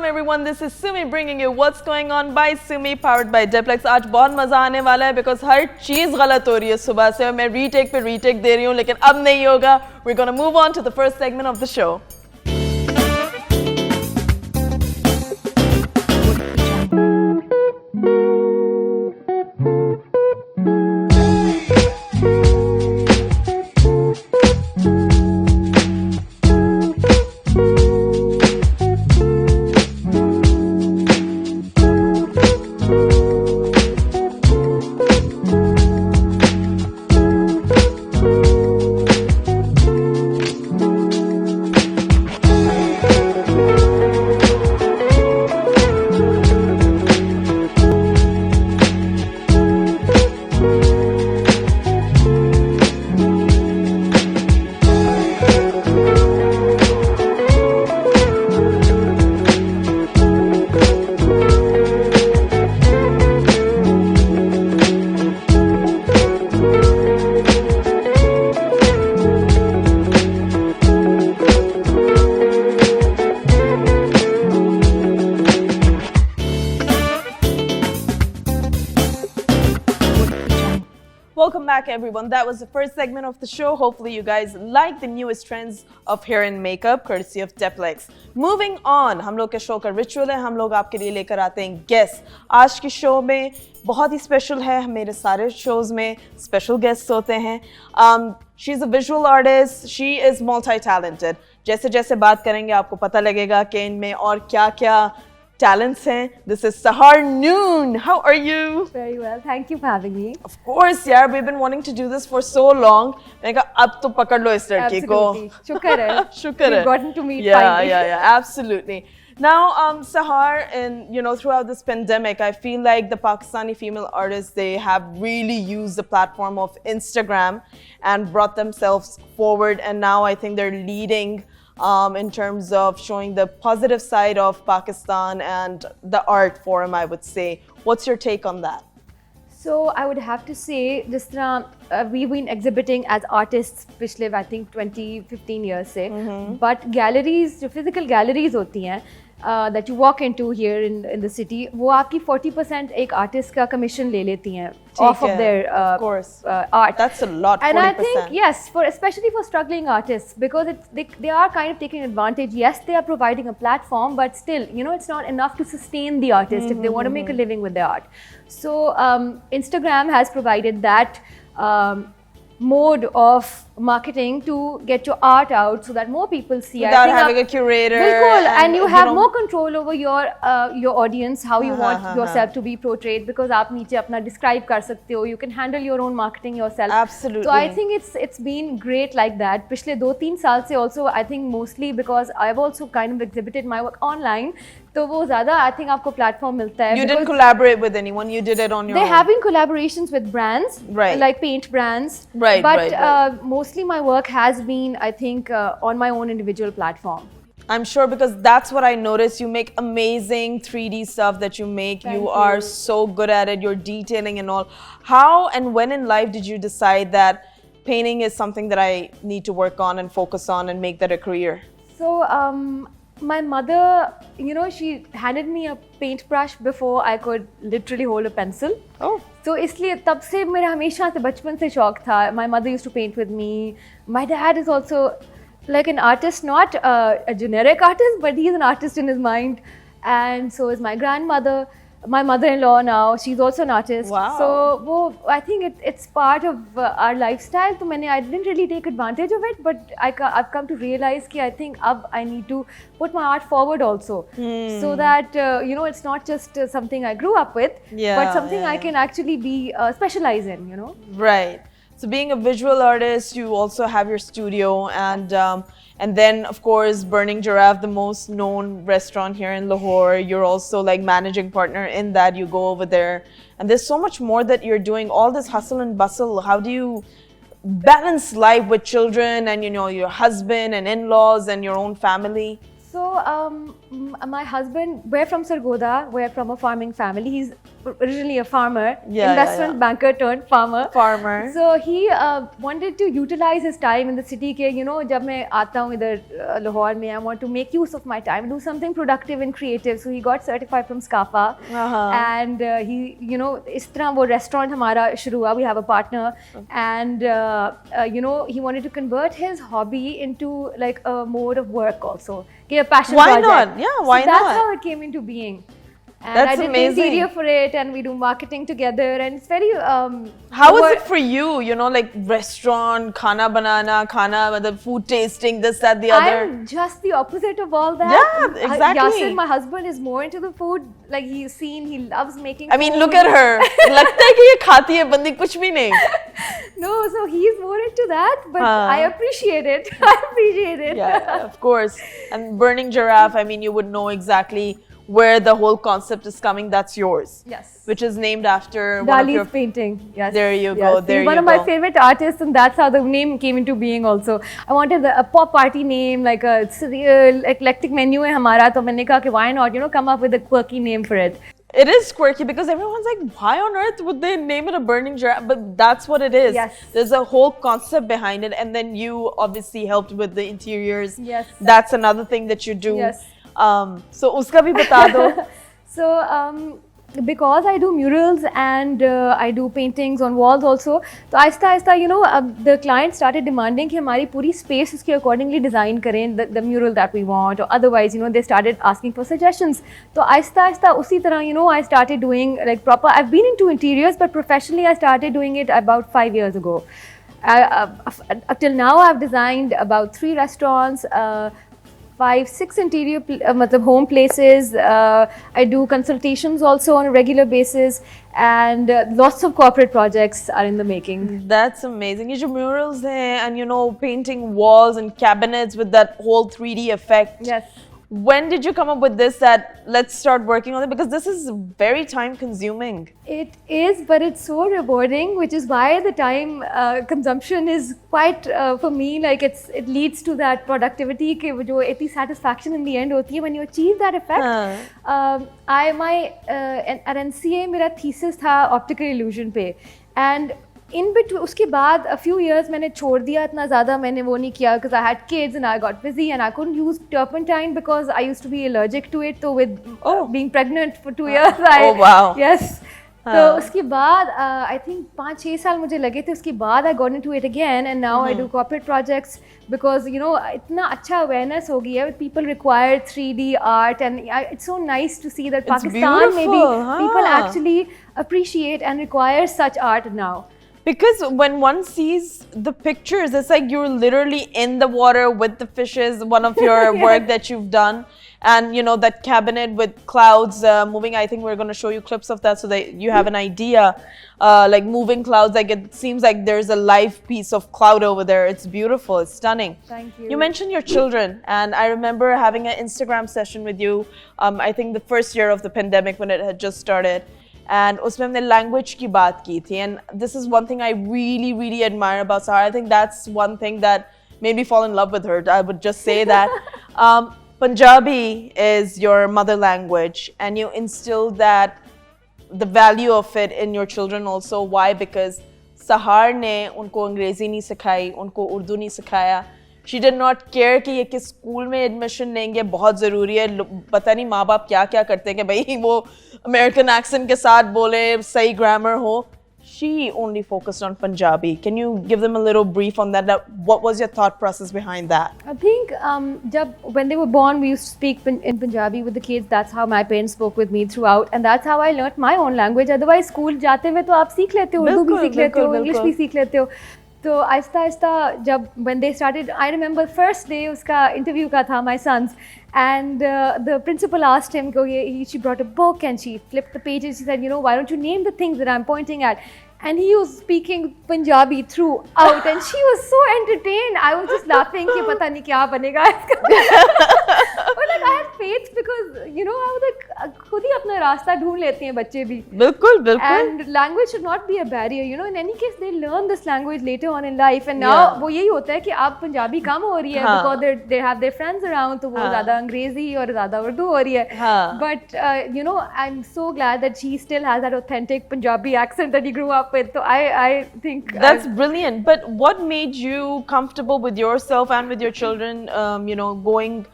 everyone, this is Sumi bringing you What's Going On by Sumi powered by Deplex. आज बहुत मजा आने वाला है because हर चीज गलत हो रही है सुबह से और मैं रीटेक पे रीटेक दे रही हूँ लेकिन अब नहीं होगा. We're gonna move on to the first segment of the show. Welcome back everyone. That was the first segment of the show. Hopefully you guys like the newest trends of hair and makeup courtesy of Deplex. Moving on, हम लोग के show का ritual है, हम लोग आपके लिए लेकर आते हैं गेस्ट. आज के शो में बहुत ही स्पेशल है, मेरे सारे शोज में स्पेशल गेस्ट होते हैं. She is a visual artist, she is multi-talented. जैसे जैसे बात करेंगे आपको पता लगेगा कि इनमें और क्या-क्या talents hain. This is Sahar Noon. How are you? Very well. Thank you for having me. Of course, yaar. We've been wanting to do this for so long. मैंने कहा अब तो पकड़ लो इस लड़की को. शुक्र है. शुक्र है. We've gotten to meet finally. Yeah. Absolutely. Now, Sahar, and throughout this pandemic, I feel like the Pakistani female artists, they have really used the platform of Instagram and brought themselves forward. And now I think they're leading in terms of showing the positive side of Pakistan and the art form, I would say. What's your take on that? So I would have to say, just we've been exhibiting as artists पिछले I think 20-15 years से, but galleries, जो physical galleries होती हैं, that you walk into here in the city, वो आपकी 40% एक artist का commission ले लेती हैं off of their art. That's a lot. 40%. And I think yes, especially for struggling artists, because they are kind of taking advantage. Yes, they are providing a platform, but still, it's not enough to sustain the artist if they want to make a living with their art. So Instagram has provided that mode of marketing to get your art out so that more people see. Without having a curator. Bilkul, and you have more control over your audience, how you want yourself to be portrayed, because आप नीचे अपना describe कर सकते हो. You can handle your own marketing yourself. Absolutely. So I think it's been great like that. पिछले 2-3 साल से also, I think mostly because I've also kind of exhibited my work online. तो वो ज़्यादा I think आपको platform मिलता है. You didn't collaborate with anyone. You did it on your own. There have been collaborations with brands, right? Like paint brands, right? But mostly my work has been, I think, on my own individual platform. I'm sure, because that's what I noticed. You make amazing 3D stuff that you make. Thank you. Are so good at it. You're detailing and all. How and when in life did you decide that painting is something that I need to work on and focus on and make that a career? So my mother, she handed me a paintbrush before I could literally hold a pencil. Oh. So इसलिए तब से मेरा हमेशा से बचपन से शौक था. My mother used to paint with me. My dad is also like an artist, not a generic artist, but he's an artist in his mind. And so is my grandmother. My mother-in-law now, she's also an artist. Wow. So I think it's part of our lifestyle. So I didn't really take advantage of it, but I've come to realize that I think I need to put my art forward also. So that, it's not just something I grew up with, but something I can actually be specialize in, Right. So being a visual artist, you also have your studio, and then of course Burning Giraffe, the most known restaurant here in Lahore. You're also like managing partner in that. You go over there, and there's so much more that you're doing. All this hustle and bustle. How do you balance life with children and your husband and in-laws and your own family? So my husband, we're from Sargodha. We're from a farming family. He's originally a farmer, investment banker turned farmer. So he wanted to utilize his time in the city. के जब मैं आता हूँ इधर लाहौर में, I want to make use of my time, do something productive and creative. So he got certified from SCAFA, and he इस तरह वो restaurant हमारा शुरू हुआ. We have a partner, and he wanted to convert his hobby into like a mode of work also. A passion project. Why not? Yeah, why so not? That's how it came into being. And That's I did amazing. the interior for it, and we do marketing together, and it's very. How is it for you? Like restaurant, khana banana, the food tasting, this, that, the other. I'm just the opposite of all that. Yeah, exactly. Yasir, my husband, is more into the food. Like he loves making. I mean, food. look at her. लगता है कि ये खाती है बंदी कुछ भी नहीं. No, so he's more into that, but I appreciate it. I appreciate it. Yeah, of course. And Burning Giraffe, I mean, you would know exactly where the whole concept is coming. That's yours. Yes. Which is named after one Dali's of your painting. Yes. There you go. Yes. There He's you one of my favorite artists, and that's how the name came into being. Also, I wanted a pop party name, like a surreal, eclectic menu है हमारा. तो मैंने कहा कि why not, come up with a quirky name for it. It is quirky because everyone's like, why on earth would they name it a Burning Giraffe? But that's what it is. Yes. There's a whole concept behind it, and then you obviously helped with the interiors. Yes. That's another thing that you do. Yes. So uska bhi bata do. So because I do murals and I do paintings on walls also, तो Aahista Aahista the client started demanding कि हमारी पूरी space उसके accordingly design करें the mural that we want, or otherwise they started asking for suggestions. तो आहिस्ता आहिस्ता उसी तरह I started doing like proper. I've been into interiors, but professionally I started doing it about 5 years ago. Till now I've designed about 3 restaurants, 5-6 interior home places. I do consultations also on a regular basis, and lots of corporate projects are in the making. That's amazing. Your murals there, and painting walls and cabinets with that whole 3D effect. Yes. When did you come up with this, that let's start working on it? Because this is very time consuming. It is, but it's so rewarding, which is why the time consumption is quite, for me, like it leads to that productivity, कि वो जो इतनी satisfaction in the end होती है when you achieve that effect. At NCA मेरा thesis था optical illusion पे, and in between उसके बाद a few years मैंने छोड़ दिया, इतना ज़्यादा मैंने वो नहीं किया because I had kids and I got busy and I couldn't use turpentine because I used to be allergic to it. So with being pregnant for 2 years, yes. तो उसके बाद I think 5-6 साल मुझे लगे थे. उसके बाद I got into it again, and now I do corporate projects because इतना अच्छा awareness हो गया है. People require 3D art, and it's so nice to see that Pakistan maybe people actually appreciate and require such art now. Because when one sees the pictures, it's like you're literally in the water with the fishes, one of your work that you've done. And that cabinet with clouds moving, I think we're going to show you clips of that so that you have an idea. Like moving clouds, like it seems like there's a live piece of cloud over there. It's beautiful, it's stunning. Thank you. You mentioned your children, and I remember having an Instagram session with you, I think the first year of the pandemic when it had just started. And उसमें हमने language की बात की थी, and this is one thing I really, really admire about Sahar. I think that's one thing that made me fall in love with her. I would just say that. Punjabi is your mother language, and you instill that, the value of it in your children also. Why? Because Sahar ने उनको अंग्रेजी नहीं सिखाई, उनको उर्दू नहीं सिखाया. She did not care कि ये किस स्कूल में एडमिशन लेंगे, बहुत ज़रूरी है. पता नहीं माँ बाप क्या क्या करते हैं कि भाई वो अमेरिकन एक्सेंट के साथ बोले, सही ग्रामर हो. She only focused on Punjabi. Can you give them a little brief on that? What was your thought process behind that? I think when they were born, we used to speak in Punjabi with the kids. That's how my parents spoke with me throughout, and that's how I learnt my own language. Otherwise, school जाते हुए तो आप सीख लेते हो, उर्दू भी सीख लेते हो, English भी सीख लेते हो. तो आहिस्ता आहिस्ता जब when they started, I remember first day उसका interview का था, my son's, and the principal asked him, she brought a book and she flipped the pages. She said, why don't you name the things that I'm pointing at? And he was speaking Punjabi throughout, and she was so entertained. I was just laughing कि पता नहीं क्या बनेगा इसका. But like I had faith because I was like खुद ही अपना अपना रास्ता ढूंढ लेते हैं बच्चे भी. बिल्कुल बिल्कुल. And language should not be a barrier, you know. In any case, they learn this language later on in life. And now Yeah. वो यही होता है कि अब पंजाबी कम हो रही है हाँ. because they have their friends around, तो वो हाँ. ज़्यादा अंग्रेजी और ज़्यादा उर्दू हो रही है. हाँ. But you know, I'm so glad that she still has that authentic Punjabi accent that he grew up with. So I think That's brilliant. But what made you comfortable with yourself and with your children, you know, going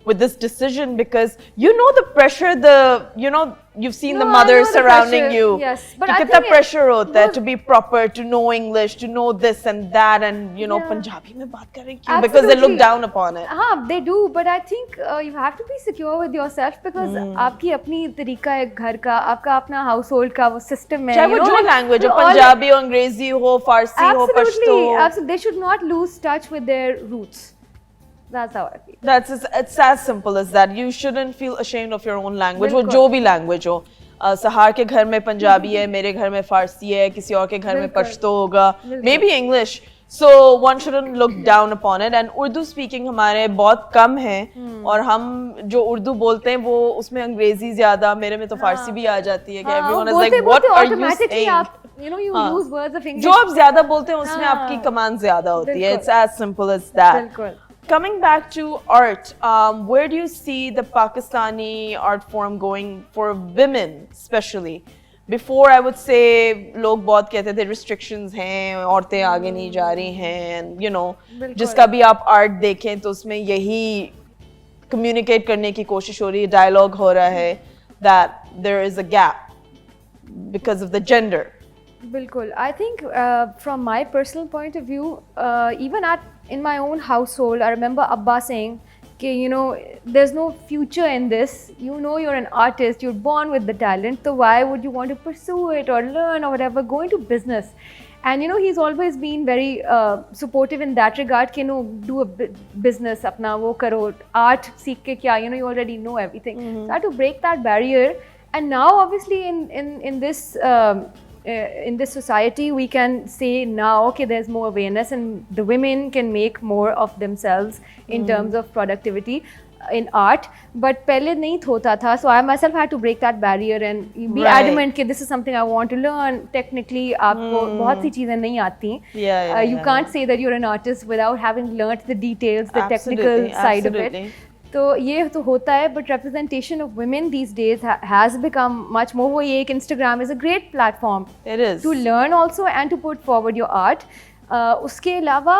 with this decision? Because you know the pressure, you've seen the No, I mothers know the surrounding pressure. you. Yes, but कि I कितना think pressure होता है वो- to be proper, to know English, to know this and that, and you know Yeah. Punjabi में बात कर रहे क्यों? Because they look Absolutely. down upon it. हाँ, they do, but I think you have to be secure with yourself because आपकी अपनी तरीका है घर का, आपका अपना household का वो system है. चाहे वो you know, जो like, language हो, we're all- पंजाबी हो, अंग्रेजी हो, फारसी हो, Pashto. Absolutely, absolutely. They should not lose touch with their roots. That's how I feel. It's as simple as that. You shouldn't feel ashamed of your own language. वो बिल्कुल. जो भी language हो. सहार के घर में पंजाबी है, मेरे घर में फारसी है, किसी और के घर में बिल्कुल. पश्तो होगा, बिल्कुल. maybe English. So one shouldn't look down upon it. And Urdu speaking हमारे बहुत कम है और हम जो उर्दू बोलते हैं वो उसमें अंग्रेजी ज्यादा, मेरे में तो फारसी भी आ जाती है कि everyone is like what are you automatically saying? आप, you know, you हाँ. use words of English. जो आप ज्यादा बोलते हैं उसमें हाँ. आपकी कमांड ज्यादा होती है. बिल्कुल. It's as simple as that. बिल्कुल. Coming back to art, where do you see the Pakistani art form going for women, especially? Before, I would say, लोग बहुत कहते थे restrictions हैं, औरतें आगे नहीं जा रही हैं, and you know, बिल्कुल. जिसका भी आप art देखें तो उसमें यही communicate करने की कोशिश हो रही है, dialogue हो रहा है, that there is a gap because of the gender. Bilkul. I think from my personal point of view, even in my own household, I remember Abba saying, you know, there's no future in this. You know, you're an artist, you're born with the talent, so why would you want to pursue it or learn or whatever? Go into business. And you know, he's always been very supportive in that regard. कि no, do a business, अपना वो करो, art सीख के क्या, you know, you already know everything. So I had to break that barrier. And now, obviously, in this society, we can say now, okay, there's more awareness and the women can make more of themselves in terms of productivity in art. But pehle nahi hota tha, so I myself had to break that barrier and be Right. adamant that this is something I want to learn. Technically, aapko bahut si cheezein nahi aati. You can't say that you're an artist without having learnt the details, the technical side of it. तो ये तो होता है, but representation of women these days has become much more. वो ये एक Instagram is a great platform. It is. To learn also and to put forward your art. उसके अलावा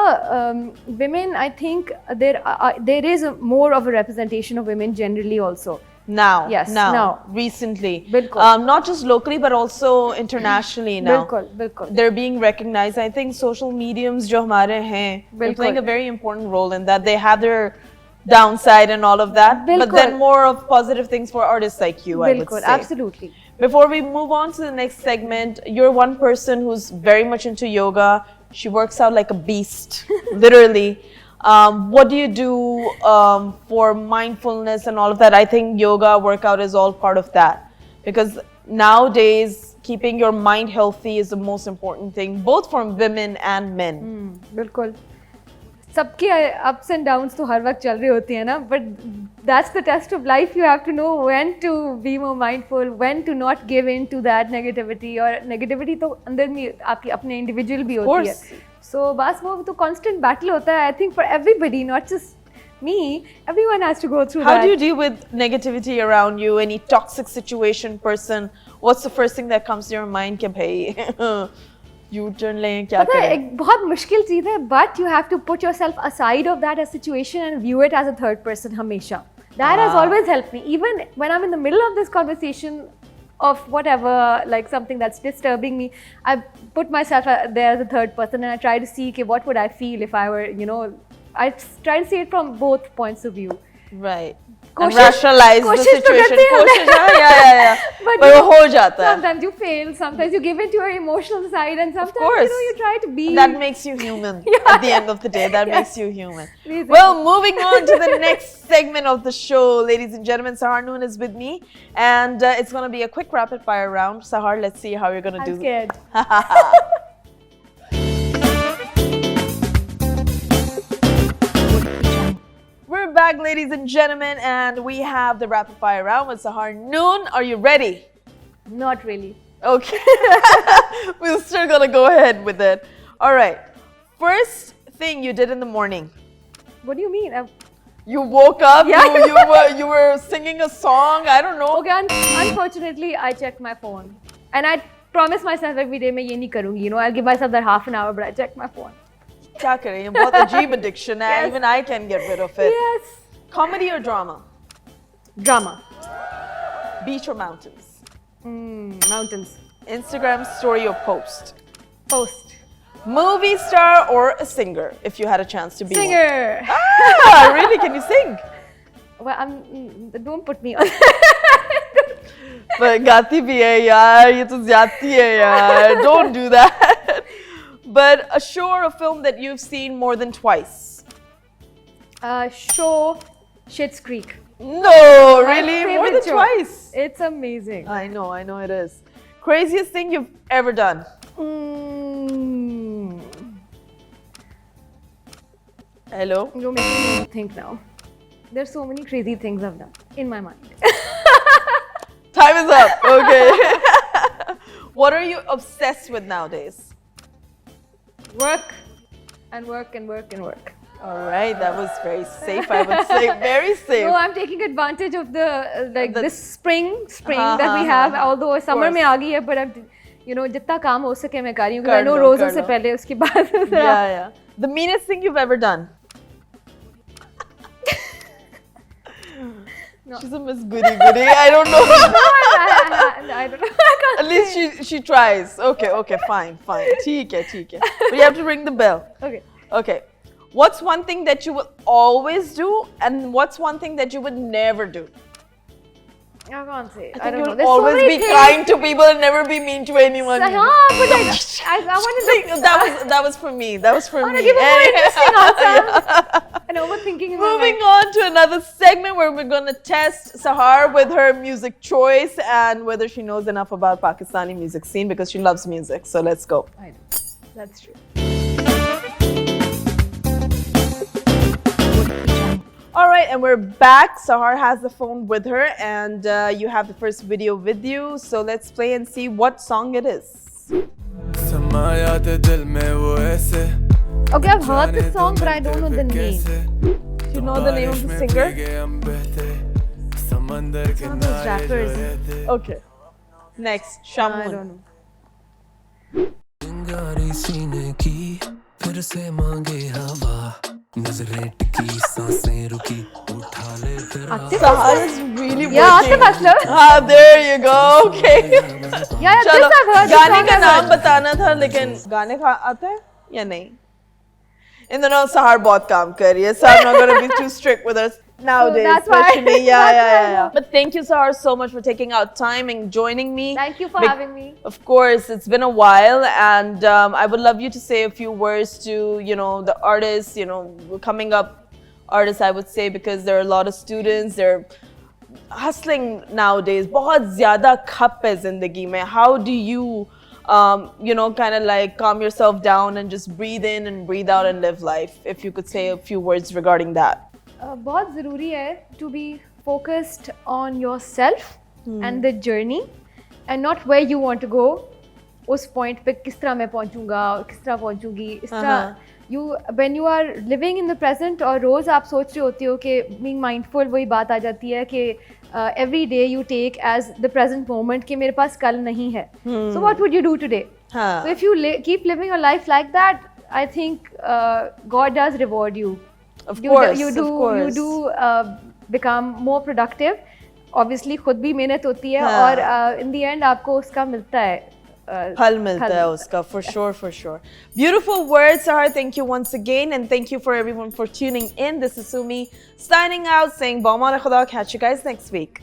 women, I think there is more of a representation of women generally also. Now, Yes, now, now. recently. बिल्कुल. Not just locally, but also internationally now. बिल्कुल, बिल्कुल. They're being recognized. I think social mediums जो हमारे हैं, they're बिल्कुल. playing a very important role in that. They have their downside and all of that, but बिल्कुल. then more of positive things for artists like you, I would बिल्कुल, say. absolutely. Before we move on to the next segment, you're one person who's very much into yoga. She works out like a beast, literally. What do you do for mindfulness and all of that? I think yoga workout is all part of that. Because nowadays, keeping your mind healthy is the most important thing, both for women and men. बिल्कुल. सबके ups and downs तो हर वक्त चल रही होती है ना, but that's the test of life. You have to know when to be more mindful, when to not give in to that negativity. और negativity तो अंदर में आपकी अपने individual भी होती है. So बस वो तो constant battle होता है. I think for everybody, not just me, everyone has to go through that. How do you deal with negativity around you? Any toxic situation, person? What's the first thing that comes to your mind? कि भाई U-turn लें, क्या पता है, करें? एक बहुत मुश्किल चीज़ है, but you have to put yourself aside of that situation and view it as a third person हमेशा. That has always helped me. Even when I'm in the middle of this conversation of whatever, like something that's disturbing me, I put myself there as a third person and I try to see, okay, what would I feel if I were, you know, I try to see it from both points of view. Right. And कोशिश rationalize the कोशिश तो situation. करते हैं कोशिश, yeah. But वो you- हो जाता है. Sometimes you fail, sometimes you give in to your emotional side, and sometimes course. you know you try to be. That makes you human at the end of the day. That makes you human. Amazing. Well, moving on to the next segment of the show, ladies and gentlemen, Sahar Noon is with me, and it's going to be a quick rapid fire round. Sahar, let's see how you're going to I'm do. scared. We're we're back, ladies and gentlemen, and we have the rapid fire round with Sahar Noon. Are you ready? Not really. Okay. We're still gonna go ahead with it. All right. First thing you did in the morning. What do you mean? You woke up. Yeah. You were singing a song. I don't know. Okay, unfortunately, I checked my phone. And I promise myself every day, मैं ये नहीं करूँगी. You know, I'll give myself that half an hour, but I check my phone. क्या करें? ये बहुत अजीब addiction है. Yes. Even I can get rid of it. Yes. Comedy or drama? Drama. Beach or mountains? Mountains. Instagram story or post? Post. Movie star or a singer, if you had a chance to be Singer. one? Ah, really? Can you sing? Well, don't put me on. But गाती भी है यार, ये तो ज़्यादती है यार. Don't do that. But a show or a film that you've seen more than twice? Show Schitt's Creek. No, My really? More favorite than show. twice? It's amazing. I know it is. Craziest thing you've ever done? Hello? You're making me think now. There's so many crazy things I've done in my mind. Time is up. Okay. What are you obsessed with nowadays? Work and work and work and work. All right, that was very safe, I would say. Very safe. No, I'm taking advantage of the this spring that we हाँ, have. हाँ, Although summer में आ गई है, but I'm, you know, जितना काम हो सके मैं कर रही हूँ. I know रोज़ों से पहले उसके बाद. Yeah. The meanest thing you've ever done? No. She's a Miss Goody Goody. I don't know. I don't know. At least she tries. Okay, fine. ठीक है. But you have to ring the bell. Okay. What's one thing that you will always do, and what's one thing that you would never do? I can't say. I don't think know. you'll There's always so many be things. kind to people and never be mean to anyone. But I wanted to. That was for me. That was for I want me. to give a more interesting answer. And overthinking in my Moving mind. on to another segment where we're going to test Sahar with her music choice and whether she knows enough about Pakistani music scene because she loves music. So let's go. I know. That's true. All right, and we're back. Sahar has the phone with her, and you have the first video with you. So let's play and see what song it is. Okay, I've heard the song, but I don't know the name. Do you know the name of the singer? It's one of those rappers. Okay. Next, I Shamun. don't know. Sahar is really Yeah, working. Atif Aslam. Ah, there you go. Okay. Yeah, this चलो, I've heard. गाने का नाम बताना था लेकिन गाने का आता है या नहीं? In the know, Sahar बहुत काम कर रही है, so I'm not going to be too strict with us nowadays. that's why. Especially, That's yeah. why. But thank you, Sahar, so much for taking out time and joining me. Thank you for having me. Of course, it's been a while, and I would love you to say a few words to, the artists, coming up artists, I would say, because there are a lot of students, they're hustling nowadays. बहुत ज़्यादा खप है ज़िंदगी में. How do you, kind of like calm yourself down and just breathe in and breathe out and live life? If you could say a few words regarding that. बहुत ज़रूरी है to be focused on yourself and the journey and not where you want to go. उस point पे किस तरह मैं पहुंचूंगा, किस तरह पहुंचूंगी, इस तरह when you are living in the present और रोज़ आप सोच रहे होते हो कि being mindful वही बात आ जाती है कि every day you take as the present moment कि मेरे पास कल नहीं है. So what would you do today? So if you keep living a life like that, I think God does reward you. Of course. You do become more productive. Obviously खुद भी मेहनत होती है और in the end आपको उसका मिलता है. फल मिलता है उसका, for sure. Beautiful words, Sahar. Thank you once again, and thank you for everyone for tuning in. This is Sumi signing out, saying Baumana Khuda. Catch you guys next week.